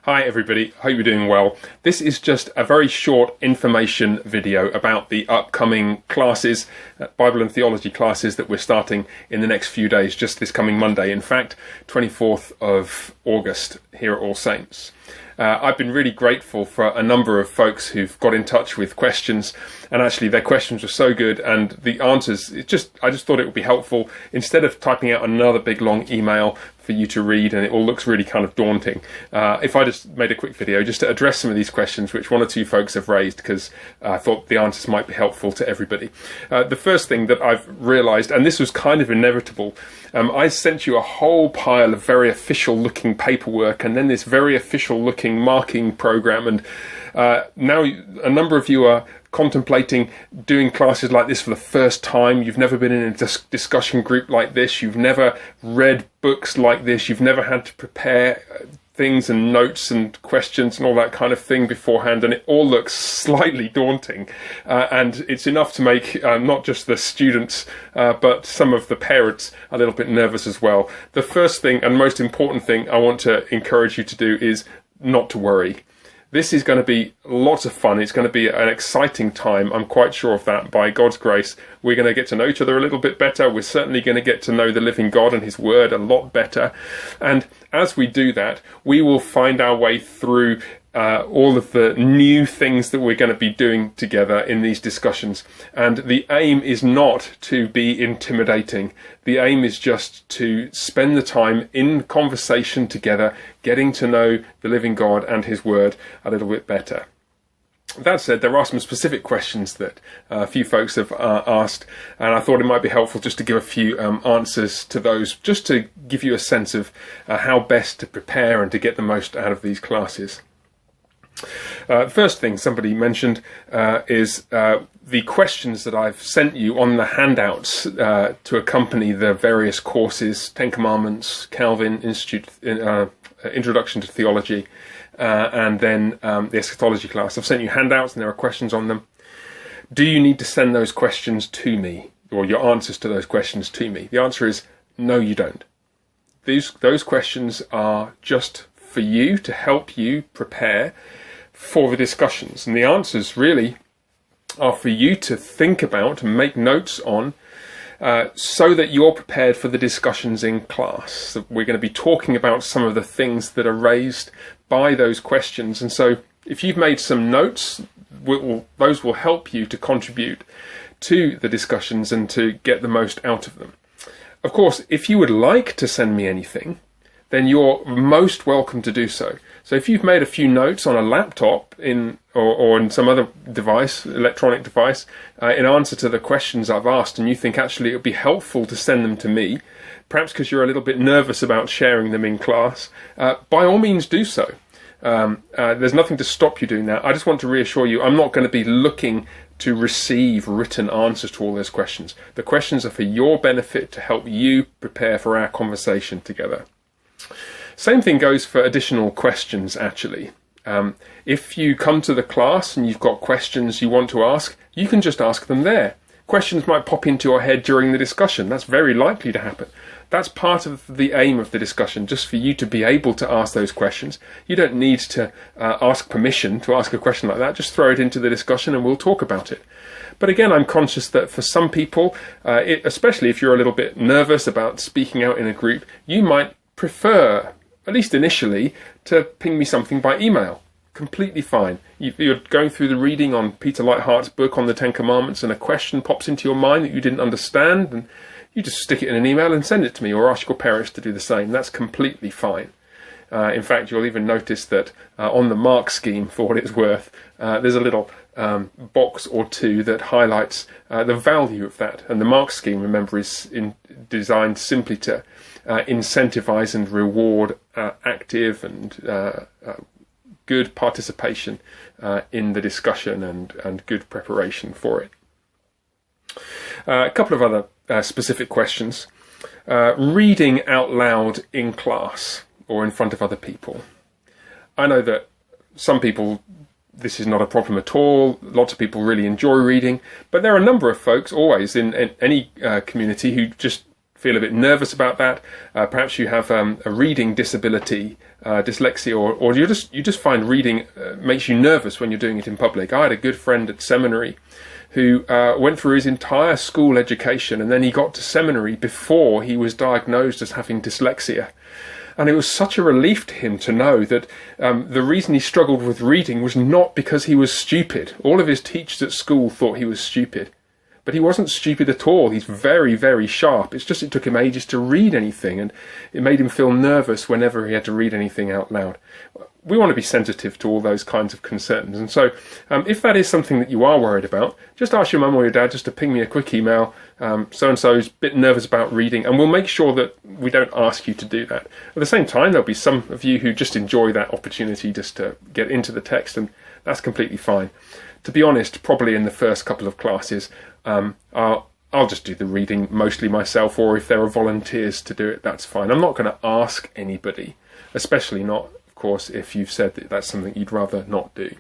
Hi everybody, hope you're doing well. This is just a very short information video about the upcoming classes, Bible and theology classes that we're starting in the next few days, just this coming Monday. In fact, 24th of August here at All Saints. I've been really grateful for a number of folks who've got in touch with questions, and actually their questions were so good, and the answers, I just thought it would be helpful, instead of typing out another big long email for you to read and it all looks really kind of daunting, if I just made a quick video just to address some of these questions which one or two folks have raised, because I thought the answers might be helpful to everybody. The first thing that I've realised, and this was kind of inevitable, I sent you a whole pile of very official looking paperwork and then this very official looking marking program, and now a number of you are contemplating doing classes like this for the first time. You've never been in a discussion group like this, you've never read books like this, you've never had to prepare things and notes and questions and all that kind of thing beforehand, and it all looks slightly daunting, and it's enough to make not just the students but some of the parents a little bit nervous as well. The first thing and most important thing I want to encourage you to do is not to worry. This is going to be lots of fun. It's going to be an exciting time. I'm quite sure of that. By God's grace, we're going to get to know each other a little bit better. We're certainly going to get to know the living God and his word a lot better. And as we do that, we will find our way through all of the new things that we're going to be doing together in these discussions. And the aim is not to be intimidating. The aim is just to spend the time in conversation together, getting to know the living God and his word a little bit better. That said, there are some specific questions that a few folks have asked, and I thought it might be helpful just to give a few answers to those, just to give you a sense of how best to prepare and to get the most out of these classes. The first thing somebody mentioned is the questions that I've sent you on the handouts to accompany the various courses: Ten Commandments, Calvin Institute, Introduction to Theology, and then the Eschatology class. I've sent you handouts and there are questions on them. Do you need to send those questions to me, or your answers to those questions to me? The answer is no, you don't. Those questions are just for you, to help you prepare for the discussions, and the answers really are for you to think about and make notes on, so that you're prepared for the discussions in class. So we're going to be talking about some of the things that are raised by those questions, and so if you've made some notes, those will help you to contribute to the discussions and to get the most out of them. Of course, if you would like to send me anything, then you're most welcome to do so. So if you've made a few notes on a laptop or in some other device, electronic device, in answer to the questions I've asked, and you think actually it would be helpful to send them to me, perhaps because you're a little bit nervous about sharing them in class, by all means do so. There's nothing to stop you doing that. I just want to reassure you, I'm not going to be looking to receive written answers to all those questions. The questions are for your benefit, to help you prepare for our conversation together. Same thing goes for additional questions, actually. If you come to the class and you've got questions you want to ask, you can just ask them there. Questions might pop into your head during the discussion. That's very likely to happen. That's part of the aim of the discussion, just for you to be able to ask those questions. You don't need to ask permission to ask a question like that. Just throw it into the discussion and we'll talk about it. But again, I'm conscious that for some people, especially if you're a little bit nervous about speaking out in a group, you might prefer, at least initially, to ping me something by email. Completely fine. You're going through the reading on Peter Lightheart's book on the Ten Commandments and a question pops into your mind that you didn't understand, and you just stick it in an email and send it to me, or ask your parents to do the same. That's completely fine. In fact, you'll even notice that on the mark scheme, for what it's worth, there's a little box or two that highlights the value of that. And the mark scheme, remember, is designed simply to incentivize and reward active and good participation in the discussion and good preparation for it. A couple of other specific questions. Reading out loud in class or in front of other people. I know that some people, this is not a problem at all. Lots of people really enjoy reading, but there are a number of folks always in any community who just feel a bit nervous about that, perhaps you have a reading disability, dyslexia, or you just find reading makes you nervous when you're doing it in public. I had a good friend at seminary who went through his entire school education, and then he got to seminary before he was diagnosed as having dyslexia. And it was such a relief to him to know that the reason he struggled with reading was not because he was stupid. All of his teachers at school thought he was stupid. But he wasn't stupid at all. He's very, very sharp. It's just it took him ages to read anything, and it made him feel nervous whenever he had to read anything out loud. We want to be sensitive to all those kinds of concerns. And so if that is something that you are worried about, just ask your mum or your dad just to ping me a quick email. So-and-so's a bit nervous about reading, and we'll make sure that we don't ask you to do that. At the same time, there'll be some of you who just enjoy that opportunity just to get into the text, and that's completely fine. To be honest, probably in the first couple of classes, I'll just do the reading mostly myself, or if there are volunteers to do it, that's fine. I'm not going to ask anybody, especially not, of course, if you've said that that's something you'd rather not do.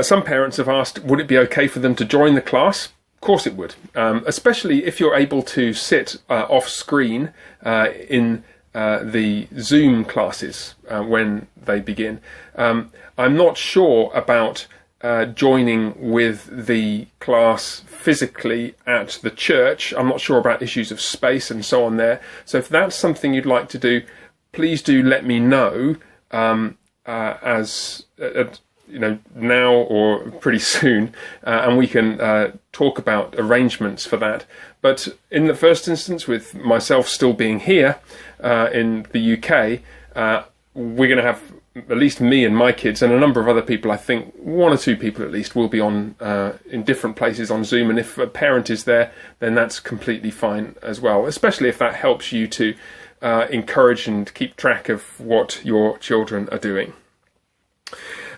Some parents have asked, would it be okay for them to join the class? Of course it would, especially if you're able to sit off screen in the Zoom classes when they begin. I'm not sure about joining with the class physically at the church. I'm not sure about issues of space and so on there. So if that's something you'd like to do, please do let me know now or pretty soon, and we can talk about arrangements for that. But in the first instance, with myself still being here in the UK, we're going to have at least me and my kids and a number of other people. I think one or two people at least will be on in different places on Zoom, and if a parent is there, then that's completely fine as well, especially if that helps you to encourage and keep track of what your children are doing.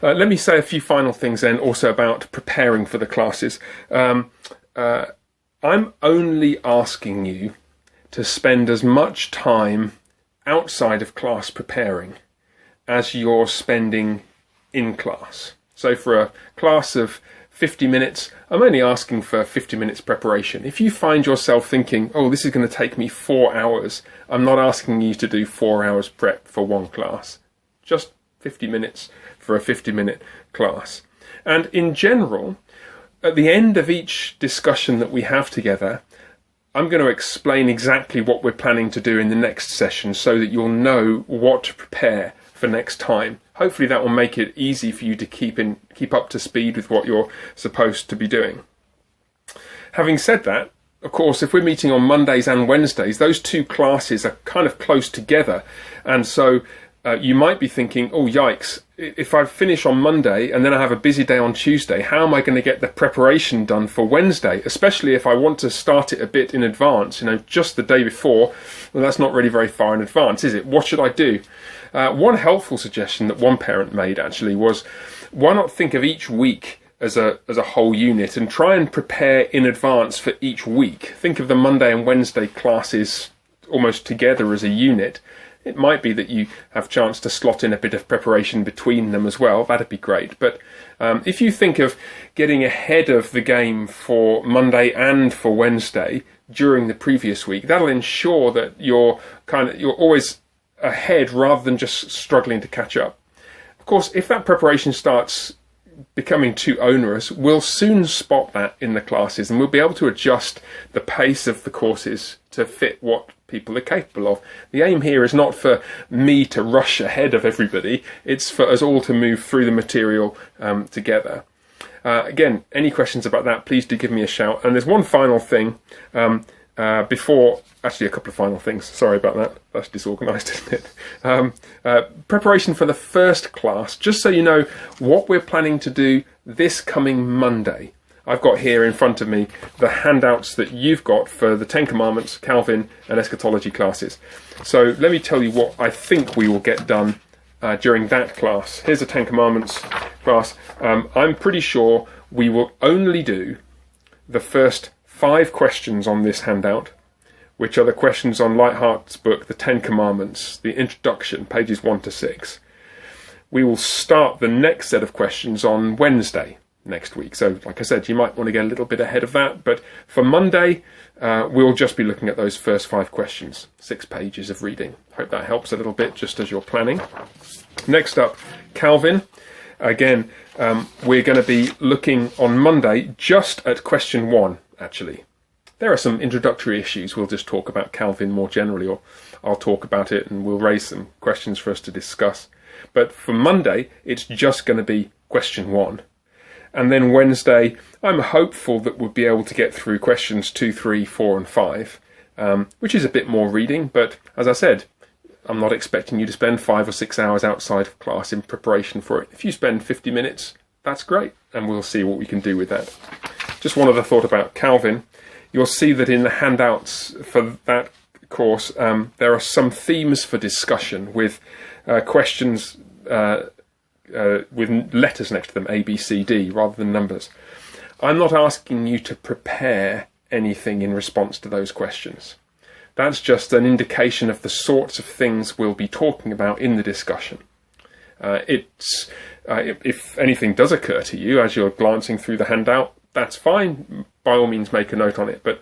Let me say a few final things then also about preparing for the classes. I'm only asking you to spend as much time outside of class preparing as you're spending in class. So for a class of 50 minutes, I'm only asking for 50 minutes preparation. If you find yourself thinking, oh, this is going to take me 4 hours, I'm not asking you to do 4 hours prep for one class. Just 50 minutes for a 50-minute class. And in general, at the end of each discussion that we have together, I'm going to explain exactly what we're planning to do in the next session so that you'll know what to prepare for next time. Hopefully that will make it easy for you to keep up to speed with what you're supposed to be doing. Having said that, of course, if we're meeting on Mondays and Wednesdays, those two classes are kind of close together, and so you might be thinking, oh yikes, if I finish on Monday and then I have a busy day on Tuesday, how am I going to get the preparation done for Wednesday? Especially if I want to start it a bit in advance, just the day before. Well, that's not really very far in advance, is it? What should I do? One helpful suggestion that one parent made actually was, why not think of each week as a whole unit and try and prepare in advance for each week. Think of the Monday and Wednesday classes almost together as a unit. It might be that you have a chance to slot in a bit of preparation between them as well. That'd be great. But if you think of getting ahead of the game for Monday and for Wednesday during the previous week, that'll ensure that you're always ahead rather than just struggling to catch up. Of course, if that preparation starts becoming too onerous, we'll soon spot that in the classes, and we'll be able to adjust the pace of the courses to fit what people are capable of. The aim here is not for me to rush ahead of everybody, it's for us all to move through the material together. Again, any questions about that, please do give me a shout. And there's one final thing actually a couple of final things, sorry about that, that's disorganised, isn't it? Preparation for the first class, just so you know what we're planning to do this coming Monday. I've got here in front of me the handouts that you've got for the Ten Commandments, Calvin and Eschatology classes. So let me tell you what I think we will get done during that class. Here's the Ten Commandments class. I'm pretty sure we will only do the first 5 questions on this handout, which are the questions on Lightheart's book, The Ten Commandments, the introduction, pages 1 to 6. We will start the next set of questions on Wednesday. next week. So like I said, you might want to get a little bit ahead of that, but for Monday we'll just be looking at those first 5 questions, 6 pages of reading. Hope that helps a little bit just as you're planning. Next up, Calvin. Again, we're going to be looking on Monday just at question 1, actually. There are some introductory issues. We'll just talk about Calvin more generally, or I'll talk about it and we'll raise some questions for us to discuss. But for Monday, it's just going to be question 1. And then Wednesday, I'm hopeful that we'll be able to get through questions 2, 3, 4 and 5, which is a bit more reading. But as I said, I'm not expecting you to spend 5 or 6 hours outside of class in preparation for it. If you spend 50 minutes, that's great. And we'll see what we can do with that. Just one other thought about Calvin. You'll see that in the handouts for that course, there are some themes for discussion with questions with letters next to them, A, B, C, D, rather than numbers. I'm not asking you to prepare anything in response to those questions. That's just an indication of the sorts of things we'll be talking about in the discussion. If anything does occur to you as you're glancing through the handout, that's fine. By all means, make a note on it. But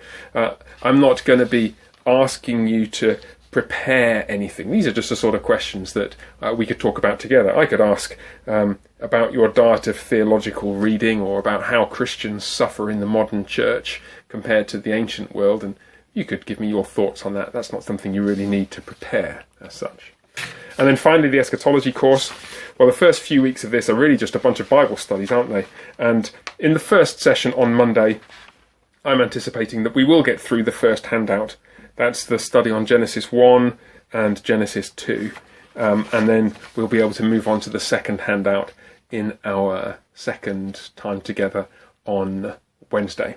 I'm not going to be asking you to prepare anything. These are just the sort of questions that we could talk about together. I could ask about your diet of theological reading, or about how Christians suffer in the modern church compared to the ancient world, and you could give me your thoughts on that. That's not something you really need to prepare as such. And then finally, the eschatology course. Well, the first few weeks of this are really just a bunch of Bible studies, aren't they? And in the first session on Monday, I'm anticipating that we will get through the first handout. That's the study on Genesis 1 and Genesis 2. And then we'll be able to move on to the second handout in our second time together on Wednesday.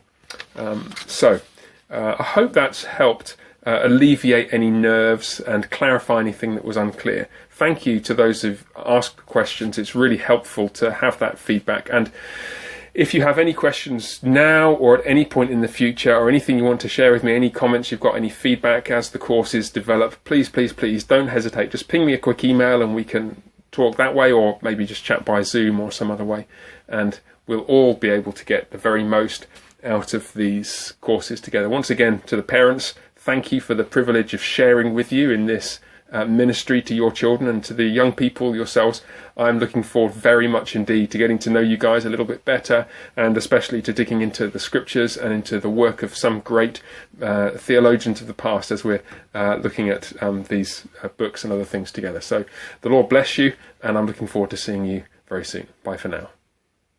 I hope that's helped alleviate any nerves and clarify anything that was unclear. Thank you to those who've asked questions. It's really helpful to have that feedback. And if you have any questions now or at any point in the future, or anything you want to share with me, any comments you've got, any feedback as the courses develop, please don't hesitate. Just ping me a quick email and we can talk that way, or maybe just chat by Zoom or some other way. And we'll all be able to get the very most out of these courses together. Once again, to the parents, thank you for the privilege of sharing with you in this ministry to your children, and to the young people yourselves. I'm looking forward very much indeed to getting to know you guys a little bit better, and especially to digging into the scriptures and into the work of some great theologians of the past as we're looking at these books and other things together. So the Lord bless you, and I'm looking forward to seeing you very soon. Bye for now.